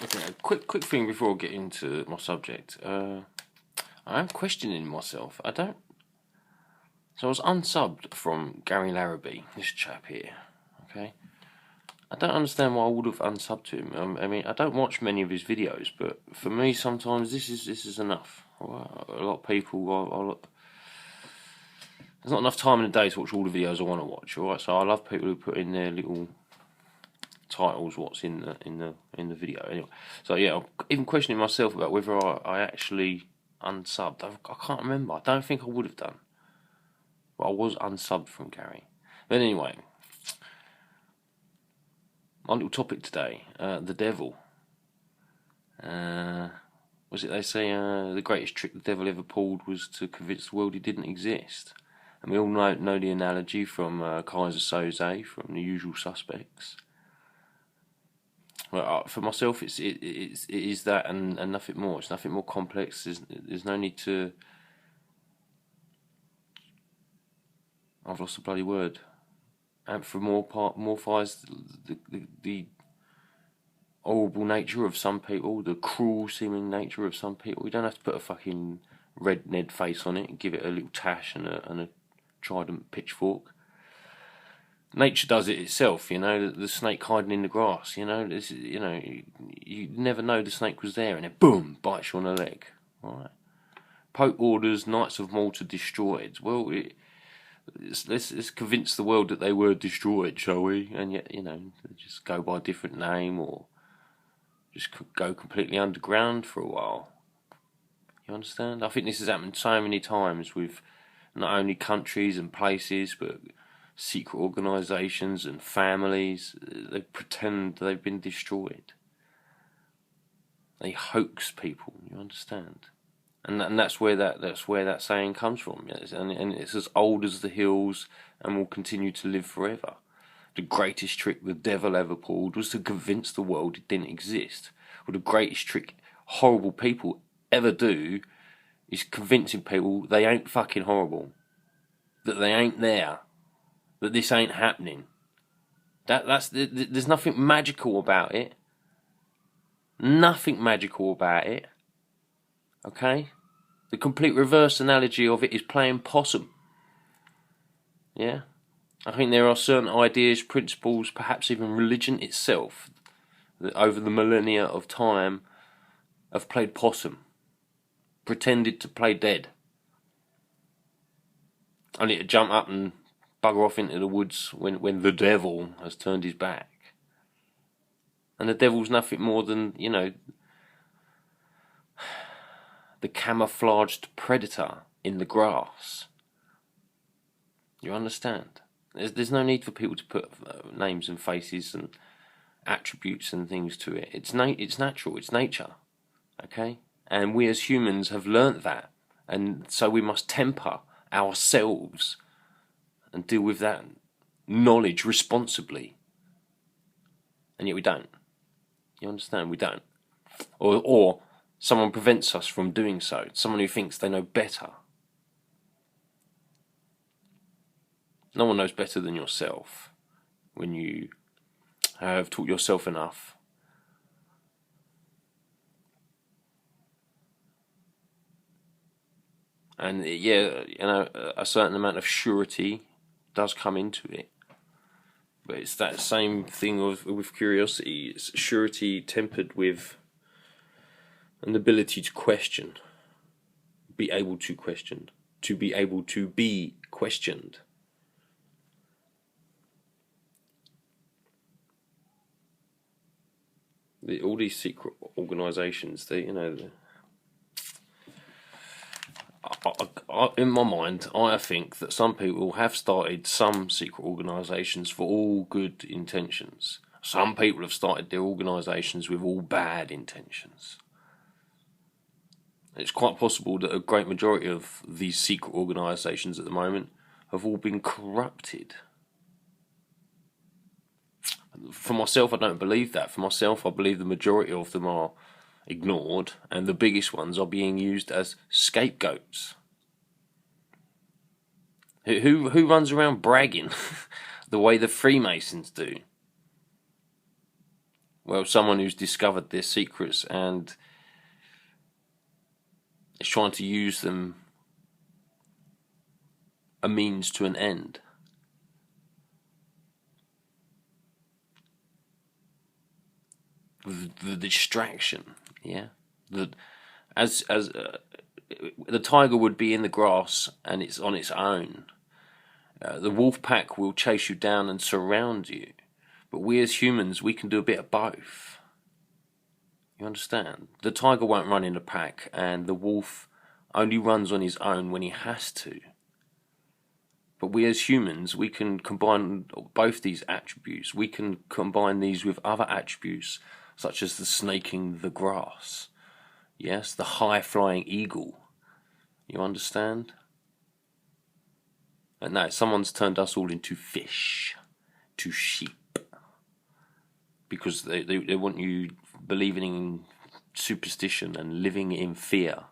Okay, quick thing before I get into my subject. I am questioning myself. So I was unsubbed from Gary Larrabee, this chap here. Okay, I don't understand why I would have unsubbed to him. I mean, I don't watch many of his videos, but for me, sometimes this is enough. A lot of people, there's not enough time in the day to watch all the videos I want to watch. All right, so I love people who put in their little titles what's in the video. Anyway, so yeah, I'm even questioning myself about whether I actually unsubbed. I can't remember. I don't think I would have done, but I was unsubbed from Gary. But anyway, my little topic today: the devil. Was it they say the greatest trick the devil ever pulled was to convince the world he didn't exist? And we all know the analogy from Kaiser Soze from The Usual Suspects. Well, for myself, it is that and nothing more. It's nothing more complex. There's no need to. I've lost the bloody word. Anthropomorphise the horrible nature of some people, the cruel seeming nature of some people. We don't have to put a fucking red Ned face on it and give it a little tash and a trident pitchfork. Nature does it itself, you know. The snake hiding in the grass, you know. You never know the snake was there, and it boom bites you on the leg. All right. Pope orders Knights of Malta destroyed. Well, let's convince the world that they were destroyed, shall we? And yet, you know, they just go by a different name or just go completely underground for a while. You understand? I think this has happened so many times with not only countries and places, but secret organisations and families. They pretend they've been destroyed. They hoax people. You understand? And that's where that saying comes from. And it's as old as the hills and will continue to live forever. The greatest trick the devil ever pulled was to convince the world it didn't exist. Well, the greatest trick horrible people ever do is convincing people they ain't fucking horrible, that they ain't there, that this ain't happening. There's nothing magical about it. Nothing magical about it. Okay? The complete reverse analogy of it is playing possum. Yeah? I think there are certain ideas, principles, perhaps even religion itself, that over the millennia of time have played possum, pretended to play dead, only to jump up and bugger off into the woods when the devil has turned his back. And the devil's nothing more than, you know, the camouflaged predator in the grass. You understand? There's no need for people to put names and faces and attributes and things to it. It's natural. It's nature. Okay? And we as humans have learnt that. And so we must temper ourselves and deal with that knowledge responsibly. And yet we don't. You understand? We don't. Or someone prevents us from doing so. Someone who thinks they know better. No one knows better than yourself when you have taught yourself enough. And yeah, you know, a certain amount of surety does come into it. But it's that same thing with curiosity. It's surety tempered with an ability to question. Be able to question. To be able to be questioned. All these secret organisations, in my mind, I think that some people have started some secret organisations for all good intentions. Some people have started their organisations with all bad intentions. It's quite possible that a great majority of these secret organisations at the moment have all been corrupted. For myself, I don't believe that. For myself, I believe the majority of them are ignored, and the biggest ones are being used as scapegoats. Who runs around bragging the way the Freemasons do? Well, someone who's discovered their secrets and is trying to use them a means to an end. The distraction, yeah. As the tiger would be in the grass and it's on its own. The wolf pack will chase you down and surround you, but we as humans, we can do a bit of both. You understand? The tiger won't run in a pack, and the wolf only runs on his own when he has to. But we as humans, we can combine both these attributes. We can combine these with other attributes, such as the snaking the grass. Yes, the high-flying eagle. You understand? And now someone's turned us all into fish, to sheep. Because they want you believing in superstition and living in fear.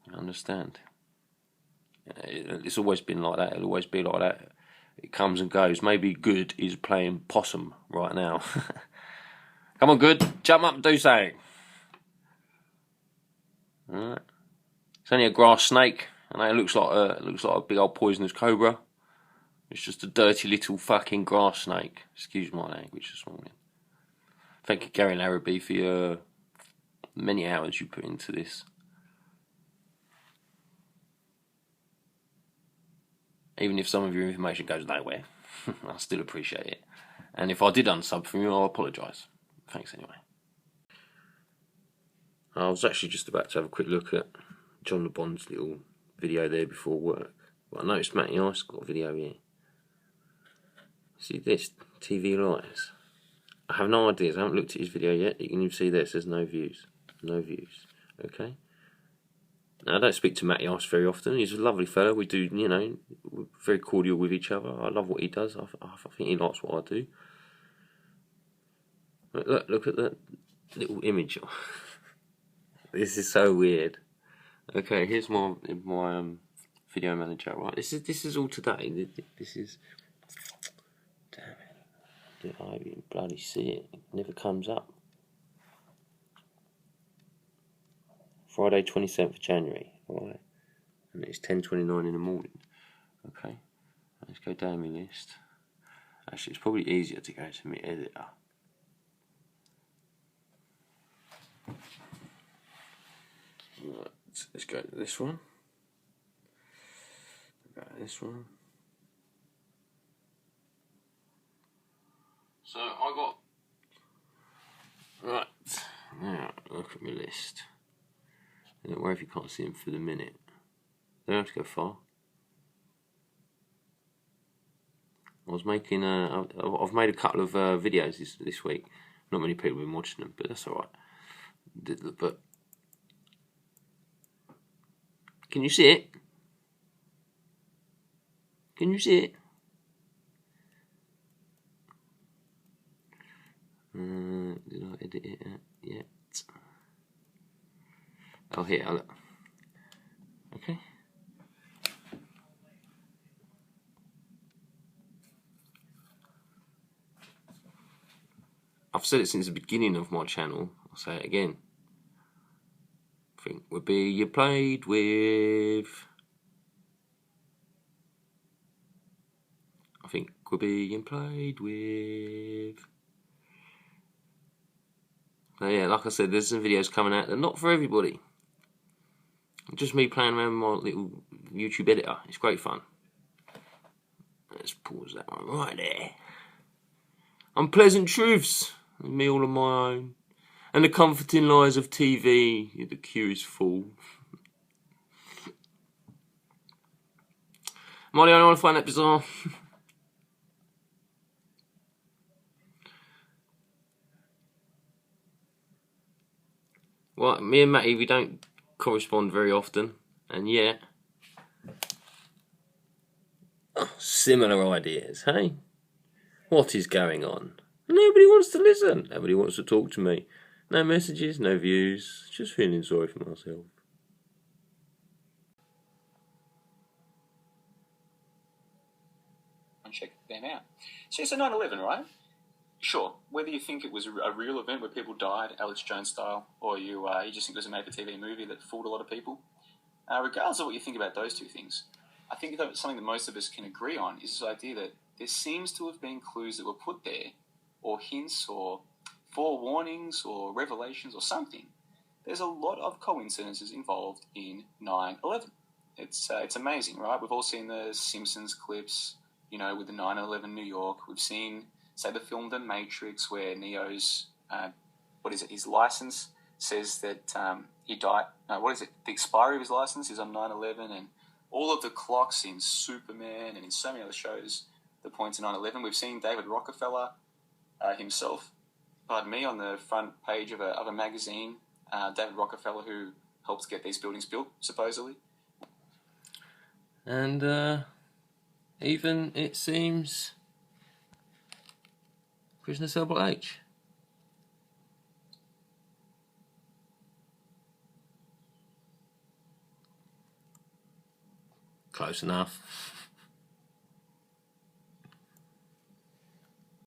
You understand? It's always been like that. It'll always be like that. It comes and goes. Maybe Good is playing possum right now. Come on, Good. Jump up and do something. Alright. It's only a grass snake. I know it looks like a big old poisonous cobra. It's just a dirty little fucking grass snake. Excuse my language this morning. Thank you, Gary Larrabee, for your many hours you put into this. Even if some of your information goes nowhere, I still appreciate it. And if I did unsub from you, I'll apologise. Thanks anyway. I was actually just about to have a quick look at John LeBond's little video there before work. But I noticed Matty Ice got a video here. See this? TV Lies. I have no ideas. I haven't looked at his video yet. You can even see there it says no views. No views. Okay? Now, I don't speak to Matty Ice very often. He's a lovely fellow. We do, you know, we're very cordial with each other. I love what he does. I think he likes what I do. Look at that little image. This is so weird. Okay, here's my video manager. Right, this is all today. This is. Damn it! I didn't bloody see it. It never comes up. Friday, 27th of January. Right, and it's 10:29 in the morning. Okay, let's go down my list. Actually, it's probably easier to go to my editor. Right, let's go to this one. Go to this one. So I got right now. Look at my list. Don't worry if you can't see them for the minute. They don't have to go far. I was making I've made a couple of videos this week. Not many people have been watching them, but that's alright. But can you see it? Can you see it? Did I edit it yet? Oh, here, look. Okay. I've said it since the beginning of my channel. I'll say it again. Think we're being played with. I think we're being played with. So yeah, like I said, there's some videos coming out that are not for everybody. Just me playing around with my little YouTube editor. It's great fun. Let's pause that one right there. Unpleasant truths. Me all on my own. And the comforting lies of TV. The queue is full. Am I the only one to find that bizarre? Well, me and Matty, we don't correspond very often, and yet similar ideas, hey? What is going on? Nobody wants to listen. Nobody wants to talk to me. No messages, no views. Just feeling sorry for myself. Check them out. So it's a 9/11, right? sure, whether you think it was a real event where people died, Alex Jones style, or you just think it was a made-for-TV movie that fooled a lot of people, regardless of what you think about those two things, I think that something that most of us can agree on is this idea that there seems to have been clues that were put there, or hints, or forewarnings, or revelations, or something. There's a lot of coincidences involved in 9/11. It's amazing, right? We've all seen the Simpsons clips, with the 9/11 New York. We've seen, say, the film The Matrix, where Neo's, his license says that he died. No, the expiry of his license is on 9/11, and all of the clocks in Superman and in so many other shows that point to 9/11. We've seen David Rockefeller himself, on the front page of a magazine. David Rockefeller, who helped get these buildings built, supposedly. And even, it seems, Prisoner Cell H. Close enough.